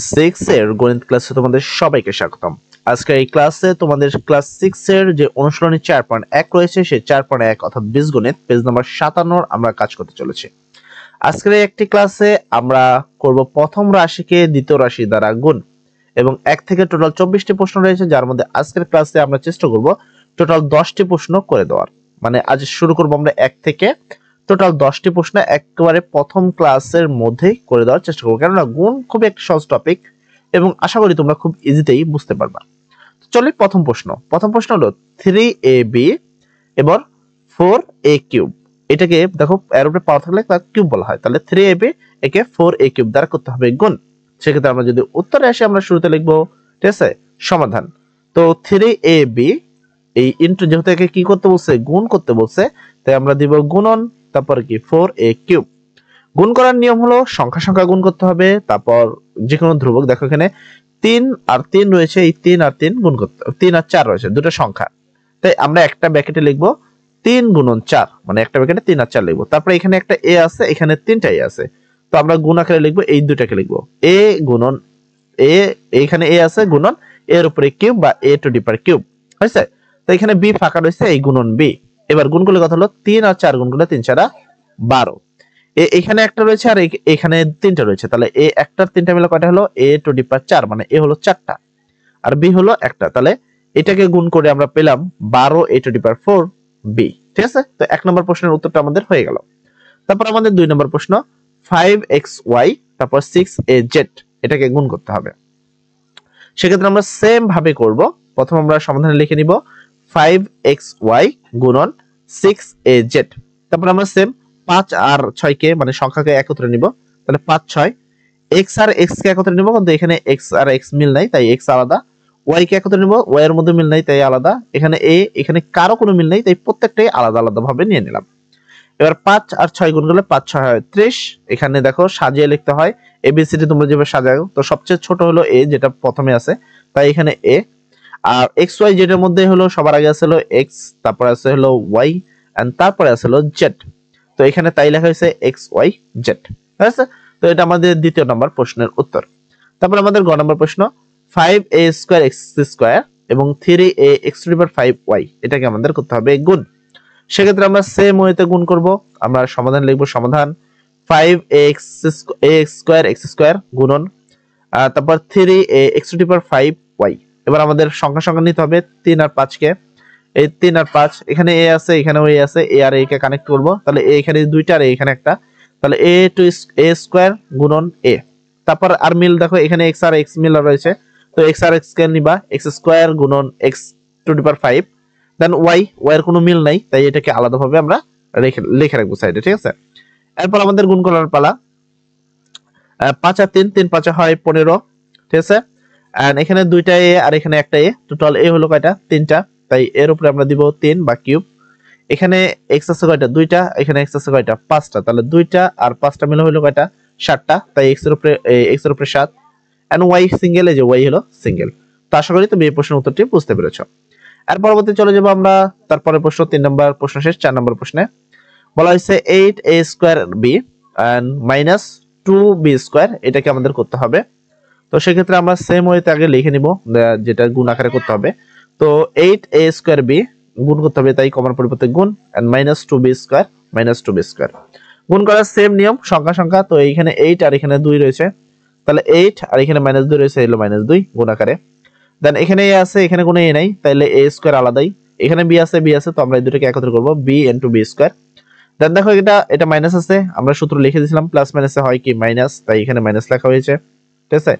6 এর গণিত ক্লাসে তোমাদের সবাইকে স্বাগতম। আজকে এই ক্লাসে তোমাদের ক্লাস 6 এর যে অনুশীলনী 4.1 রয়েছে সেই 4.1 অর্থাৎ বীজগণিত পেজ নাম্বার 57 আমরা কাজ করতে চলেছি। আজকের এই একটি ক্লাসে আমরা করব প্রথম রাশিকে দ্বিতীয় রাশি দ্বারা গুণ এবং 1 থেকে টোটাল 24টি প্রশ্ন রয়েছে, যার মধ্যে আজকের ক্লাসে আমরা চেষ্টা করব টোটাল 10টি প্রশ্ন করে দেওয়ার। মানে আজ শুরু করব আমরা 1 থেকে টোটাল 10টি প্রশ্ন একেবারে প্রথম ক্লাসের মধ্যেই করে দেওয়ার চেষ্টা করব, কেননা গুণ খুব একটা সহজ টপিক এবং আশা করি তোমরা খুব ইজিতেই বুঝতে পারবা। চলো প্রথম প্রশ্ন হলো 3ab এবার 4a কিউব। এটাকে দেখো এর উপরে পাওয়ার থাকলে তার কিউব বলা হয়, তাহলে 3ab একে 4a কিউব দ্বারা করতে হবে গুণ। সেক্ষেত্রে আমরা যদি উত্তরে আসি আমরা শুরুতে লিখবো, ঠিক আছে, সমাধান। তো 3ab এই ইনটু, যেহেতু একে কি করতে বলছে, গুণ করতে বলছে, তাই আমরা দিব গুণন, তারপর কি 4a কিউব। গুণ করার নিয়ম হলো সংখ্যা গুণ করতে হবে, তারপর যে কোনো ধ্রুবক, দেখো এখানে 3 আর 3 রয়েছে, এই 3 আর 3 গুণ করতে, 3 আর 4 রয়েছে, দুটো সংখ্যা, তাই আমরা একটা ব্র্যাকেটে লিখবো 3 গুণন 4, মানে একটা ব্র্যাকেটে 3 আর 4 লিখবো। তারপর এখানে একটা a আছে, এখানে 3টা a আছে, তো আমরা গুণ আকারে লিখবো, এই দুটাকে লিখবো a গুণন a, এখানে a আছে গুণন এর উপরে কিউব বা a two the power cube হয়েছে। তো এখানে b ফাঁকা রয়েছে, এই গুণন b। এবার গুণ করলে কথা হলো 3 আর 4 গুণ করলে 3 4 12, এখানে একটা রয়েছে আর এখানে 3টা রয়েছে, তাহলে a একটার 3টা মিলে কয়টা হলো, a টু দি পাওয়ার 4, মানে a হলো 4টা আর b হলো একটা, তাহলে এটাকে গুণ করে আমরা পেলাম 12 a two the power 4 b। ঠিক আছে, তো 1 নম্বর প্রশ্নের উত্তরটা আমাদের হয়ে গেল। তারপর আমাদের 2 নম্বর প্রশ্ন 5xy তারপর 6az, এটাকে গুণ করতে হবে। সেক্ষেত্রে আমরা সেম ভাবে করব, প্রথম আমরা সমাধানে লিখে নিব 5xy গুণন 6az, তারপর আমরা সেম 5 আর 6 কে মানে সংখ্যাকে একত্রে নিব, তাহলে 5 6 x আর x কে একত্রে নিব, কিন্তু এখানে x আর x মিল নাই তাই x আলাদা, y কে একত্রে নিব, y এর মধ্যে মিল নাই তাই আলাদা, এখানে a এখানে কারো কোনো মিল নাই তাই প্রত্যেকটাই আলাদা আলাদা ভাবে নিয়ে নিলাম। এবার 5 আর 6 গুণ করলে 5 6 হয় 30, এখানে দেখো সাজিয়ে লিখতে হয় এবিসিডি তোমরা যেভাবে সাজাও, তো সবচেয়ে ছোট হলো a যেটা প্রথমে আছে, তাই এখানে a, আর xy যেটার মধ্যে হলো সবার আগে আছে হলো x, তারপর আছে হলো y এন্ড তারপরে আছে হলো z, তো এখানে তাই লেখা হয়েছে xy z। ঠিক আছে, তো এটা আমাদের দ্বিতীয় নম্বর প্রশ্নের উত্তর। তারপর আমাদের গ নম্বর প্রশ্ন 5a স্কয়ার x স্কয়ার এবং 3a x to the power 5y, এটাকে আমাদের করতে হবে গুণ। সেক্ষেত্রে আমরা সেম ওয়েতে গুণ করব, আমরা সমাধান লিখব, সমাধান 5ax স্কয়ার x স্কয়ার গুণন তারপর 3a x to the power 5y। এবার আমাদের সংখ্যা নিতে হবে 3 আর 5 কে, এই 3 আর 5 এখানে a আছে এখানেও a আছে, a আর a কে কানেক্ট করব, তাহলে a এখানে দুইটা আর এখানে একটা, তাহলে a টু a স্কয়ার গুণন a। তারপর আর মিল দেখো এখানে x আর x মিল রয়েছে, তো x আর x কে নিবা x স্কয়ার গুণন x to the power 5, then y এর কোনো মিল নাই তাই এটাকে আলাদাভাবে আমরা লিখে রাখবো সাইডে। ঠিক আছে, এরপর আমাদের গুণ করার পালা, 5 আর 3 3 5 হয় 15। ঠিক আছে, এন্ড এখানে দুইটা a আর এখানে একটা a, টোটাল a হলো কয়টা, 3টা, তাই এর উপরে আমরা দিব 3 বা কিউব। এখানে x আছে কয়টা, 2টা, এখানে x আছে কয়টা, 5টা, তাহলে 2টা আর 5টা মিলে হলো কয়টা, 7টা, তাই x এর উপরে 7 এন্ড y সিঙ্গেল, এই যে y হলো সিঙ্গেল। তো আশা করি তুমি এই প্রশ্নের উত্তরটি বুঝতে পেরেছো। এর পরবর্তী চলে যাব আমরা তারপরে প্রশ্ন 3 নম্বর প্রশ্ন শেষ। 4 নম্বর প্রশ্নে বলা হয়েছে 8a square b and minus 2b square, এটাকে আমাদের করতে হবে। তো সেক্ষেত্রে আমরা সেম ওয়েতে আগে লিখে নিব, যেটা গুণ আকারে করতে হবে। তো 8a স্কয়ার b গুণ করতে হবে, তাই কমার পরিবর্তে গুণ এন্ড মাইনাস 2b স্কয়ার গুণ করার সেম নিয়ম, সংখ্যা, তো এইখানে 8 আর এখানে 2 রয়েছে, তাহলে 8 আর এখানে মাইনাস 2 রয়েছে, হলো মাইনাস 2 গুণ আকারে। দেন এখানে a আছে এখানে কোনো a নাই, তাহলে a স্কয়ার আলাদাই, এখানে b আছে তো আমরা এই দুটোকে একত্র করব b ইনটু b স্কয়ার। দেন দেখো এটা মাইনাস আছে, আমরা সূত্র লিখে দিয়েছিলাম প্লাস মাইনাসে হয় কি মাইনাস, তাই এখানে মাইনাস লেখা হয়েছে। ঠিক আছে,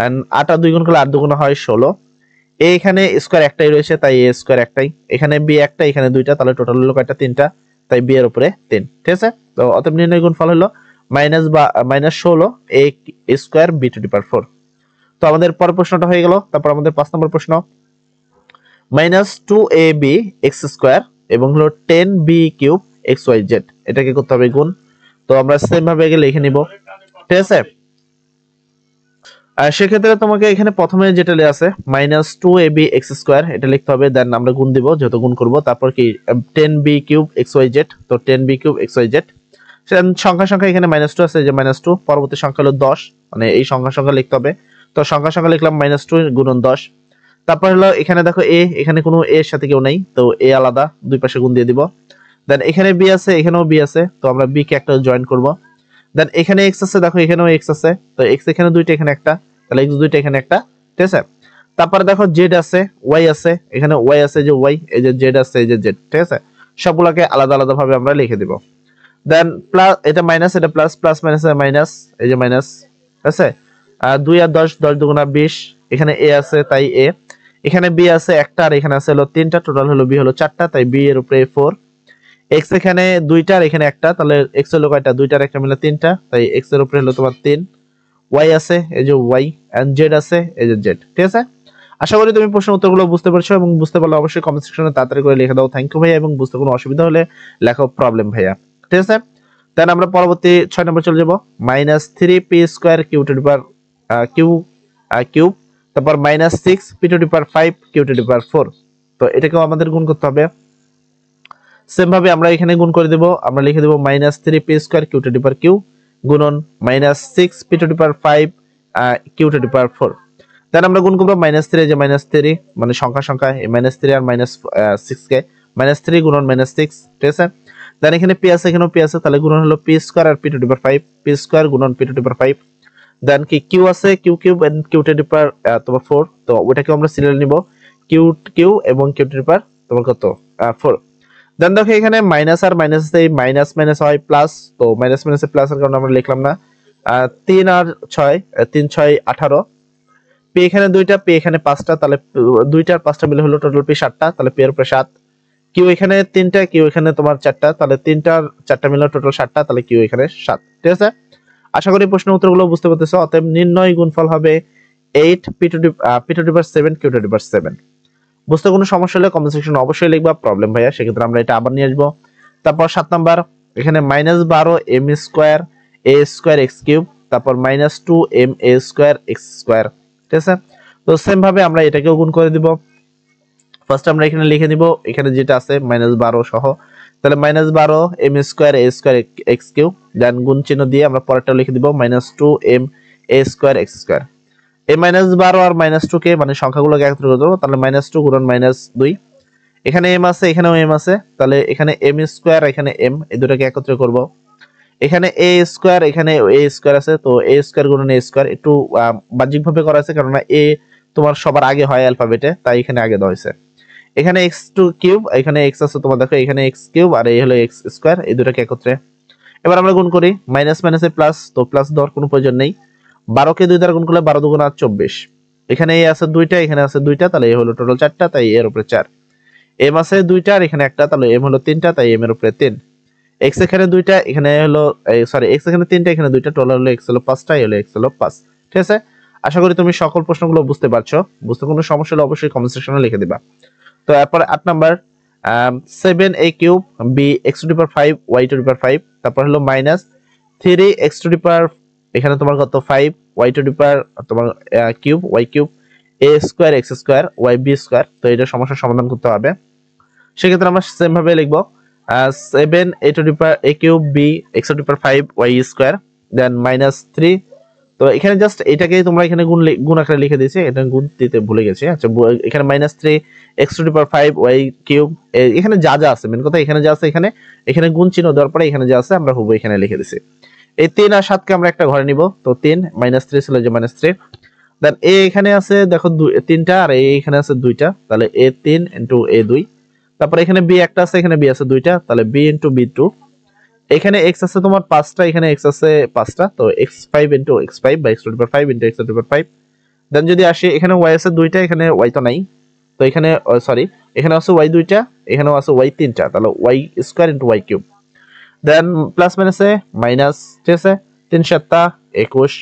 এন্ড 8 আর 2 গুণ করলে 8 দুগুণ হয় 16, a এখানে স্কয়ার একটাই রয়েছে তাই a স্কয়ার একটাই, এখানে b একটা এখানে দুইটা, তাহলে টোটাল হলো কয়টা, 3টা, তাই b এর উপরে 3। ঠিক আছে, তো অতএব নির্ণয় গুণফল হলো -16 a square b to the power 4। তো আমাদের পরের প্রশ্নটা হয়ে গেল। তারপর আমাদের 5 নম্বর প্রশ্ন -2ab x স্কয়ার এবং হলো 10b কিউব xyz, এটাকে করতে হবে গুণ। তো আমরা সেম ভাবে আগে লিখে নিব। ঠিক আছে, সেক্ষেত্রে তোমাকে এখানে প্রথমে যেটা লেখা আছে -2ab x স্কয়ার, এটা লিখতে হবে, দেন আমরা গুণ দিব যেহেতু গুণ করব, তারপর কি 10b কিউব xyz, তো 10b কিউব xyz। সংখ্যা এখানে -2 আছে, যে -2, পরবর্তী সংখ্যা হলো 10, মানে এই সংখ্যা লিখতে হবে। তো সংখ্যা সংখ্যা লিখলাম -2 গুণন 10। তারপর হলো এখানে দেখো a, এখানে কোনো a এর সাথে কেউ নাই, তো a আলাদা, দুই পাশে গুণ দিয়ে দিব। দেন এখানে b আছে, এখানেও b আছে, তো আমরা b কে একটা জয়েন করব। দেন এখানে x আছে, দেখো এখানেও x আছে, তো x এখানে দুইটা, এখানে একটা, তাহলে x দুইটা, এখানে একটা, ঠিক আছে। তারপরে দেখো z আছে, y আছে, এখানে y আছে, যে y, এই যে z আছে, এই যে z, ঠিক আছে। সবগুলোকে আলাদা আলাদা ভাবে আমরা লিখে দিব। দেন প্লাস, এটা মাইনাস, এটা প্লাস, প্লাস মাইনাস মাইনাস, এই যে মাইনাস, ঠিক আছে। 2 আর 10, 10 দুগুণা 20, এখানে a আছে তাই a, এখানে b আছে একটা, আর এখানে আছে হলো তিনটা, টোটাল হলো b হলো 4টা, তাই b এর উপরে 4। x এখানে দুইটা আর এখানে একটা, তাহলে x হলো কয়টা, দুইটা আর একটা মিলে তিনটা, তাই x এর উপরে হলো তোমার 3। y আছে, এই যে y, এন্ড z আছে, এই যে z, ঠিক আছে। আশা করি তুমি প্রশ্ন উত্তরগুলো বুঝতে পারছো, এবং বুঝতে পারলে অবশ্যই কমেন্ট সেকশনে তাড়াতাড়ি করে লিখে দাও থ্যাংক ইউ ভাইয়া, এবং বুঝতে কোনো অসুবিধা হলে লেখো প্রবলেম ভাইয়া, ঠিক আছে। দেন আমরা পরবর্তী 6 নম্বর চলে যাব। -3p square Q to the power cube, তারপর -6p to the power 5 Q to the power 4। তো এটাকেও আমাদের গুণ করতে হবে। সেম ভাবে আমরা এখানে গুণ করে দেব, আমরা লিখে দেব -3p square Q to the power Q গুণন -6p to the power 5 Q to the power 4। Then আমরা গুণ করব -3, যে -3 মানে সংখ্যা সংখ্যা, এই -3 আর -6 কে, -3 গুণন -6, ঠিক আছে। দেন এখানে p আছে, এখানেও p আছে, তাহলে গুণন হলো p স্কয়ার আর p to the power 5, p square গুণন p to the power 5। Then কি q আছে, q cube and q to the power তোমার 4, তো ওটাকে আমরা সিরিয়াল নিব, q এবং q টু দি পাওয়ার তোমার কত 4। দেন দেখো এখানে মাইনাস আর মাইনাস আছে, মাইনাস মাইনাস হয় প্লাস, তো মাইনাস মাইনাসে প্লাস এর কারণে আমরা লিখলাম না। 3 আর 6, 3 6 18, p এখানে দুইটা, p এখানে পাঁচটা, তাহলে দুইটা আর পাঁচটা মিলে হলো টোটাল p 7টা, তাহলে p এর উপরে 7। q এখানে তিনটা, q এখানে তোমার 4টা, তাহলে তিনটা আর 4টা মিলে টোটাল 7টা, তাহলে q এখানে 7, ঠিক আছে। আশা করি প্রশ্নের উত্তরগুলো বুঝতে পারতেছো। অতএব নির্ণয় গুণফল হবে 8 p to the power 7 q to the power 7। বুঝতে কোনো সমস্যা হলে কমেন্ট সেকশনে অবশ্যই লিখবা প্রবলেম ভাইয়া, সেক্ষেত্রে আমরা এটা আবার নিয়ে আসবো। তারপর 7 নাম্বার, এখানে -12 m square a square x cube, তারপর -2 m a square x square, ঠিক আছে। তো সেম ভাবে আমরা এটাকেও গুণ করে দিব। ফার্স্ট আমরা এখানে লিখে নিব, এখানে যেটা আছে -12 সহ, তাহলে -12 m square a square x cube, then গুণ চিহ্ন দিয়ে আমরা পরেরটা লিখে দিব -2 m a square x square. এই -12 আর -2 কে মানে সংখ্যাগুলোকে একত্র করে দেবো, তাহলে -2 গুণন -2, এখানে m আছে, এখানেও m আছে, তাহলে এখানে m স্কয়ার, এখানে m, এই দুটোকে একত্র করব। এখানে a স্কয়ার, এখানে a স্কয়ার আছে, তো a স্কয়ার গুণন a স্কয়ার, একটু বাহ্যিক ভাবে করা আছে, কারণ a তোমার সবার আগে হয় অ্যালফাবেটে, তাই এখানে আগে দেওয়া হয়েছে। এখানে x2 কিউব, এখানে x আছে, তোমার দেখো এখানে x কিউব আর এই হলো x স্কয়ার, এই দুটোকে একত্রে। এবার আমরা গুণ করি, মাইনাস মাইনাসে প্লাস, তো প্লাস দেওয়ার কোনো প্রয়োজন নেই। 12 কে 2 দ্বারা গুণ করলে 12 দুগুণ 24, এখানে a আছে দুইটা, এখানে আছে দুইটা, তাহলে a হলো টোটাল 4টা, তাই এর উপরে 4। m আছে দুইটা আর এখানে একটা, তাহলে m হলো 3টা, তাই m এর উপরে 3। x এখানে দুইটা, এখানে হলো সরি x এখানে 3টা, এখানে দুইটা, টোটাল হলো x হলো 5টা, হলো x হলো 5, ঠিক আছে। আশা করি তুমি সকল প্রশ্নগুলো বুঝতে পারছো। বুঝতে কোনো সমস্যা হলে অবশ্যই কমেন্ট সেকশনে লিখে দিবা। তো এরপর 8 number, 7a cube b x to the power 5 y to the power 5, তারপর হলো -3x টু দি পাওয়ার, এখানে তোমার কত 5 y টু দি পাওয়ার তোমার cube y cube a square x square y b square. তো এটা সমস্যার সমাধান করতে হবে, সেক্ষেত্রে আমরা সেম ভাবে লিখব 7a to the power a cube b x to the power 5 y square, then -3। তো এখানে জাস্ট এটাকে তোমরা এখানে গুণ আকারে লিখে দিয়েছি, এটা গুণ দিতে ভুলে গেছি। আচ্ছা, এখানে -3 x to the power 5 y cube, এখানে যা যা আছে মেন কথা, এখানে যা আছে এখানে গুণ চিহ্ন দেওয়ার পরে এখানে যা আছে আমরা হুবহু এখানে লিখে দিছি। এই 3 আর 7 কে আমরা একটা ঘরে নিব, তো 3 -3 ছিল যে -3, দেন a এখানে আছে দেখো 3টা, আর a এখানে আছে 2টা, তাহলে a3 a2। তারপর এখানে b একটা আছে, এখানে b আছে 2টা, তাহলে b b2। এখানে x আছে তোমার 5টা, এখানে x আছে 5টা, তো x5 x5 বা x to the power 5 x to the power 5। Then যদি আসি, এখানে y আছে 2টা, এখানে y তো নাই, তো এখানে সরি এখানে আছে y 2টা, এখানেও আছে y 3টা, তাহলে y স্কয়ার y কিউব। দেন প্লাস মাইনাসে মাইনাস, ঠিক আছে, 3 7 21,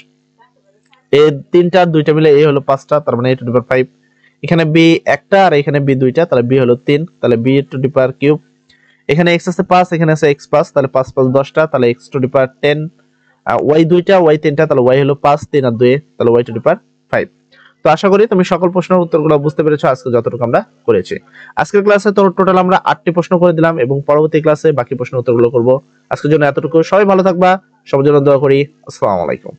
এই 3টা আর 2টা মিলে a হলো 5টা, তার মানে a টু দি পাওয়ার 5। এখানে b একটা আর এখানে b 2টা, তাহলে b হলো 3, তাহলে b to the power cube. এখানে x আছে 5, এখানে আছে x 5, তাহলে 5 5 10টা, তাহলে x to the power 10। y 2টা y 3টা, তাহলে y হলো 5, 3 আর 2, তাহলে y টু দি পাওয়ার 5। তো আশা করি তুমি সকল প্রশ্নের উত্তরগুলো বুঝতে পেরেছো আজকে যতটুকু আমরা করেছি। আজকের ক্লাসে তো টোটাল আমরা 8টি প্রশ্ন করে দিলাম, এবং পরবর্তী ক্লাসে বাকি প্রশ্নের উত্তরগুলো করব। আজকের জন্য এতটুকু, সবাই ভালো থাকবা, সবার জন্য দোয়া করি। আসসালামু আলাইকুম।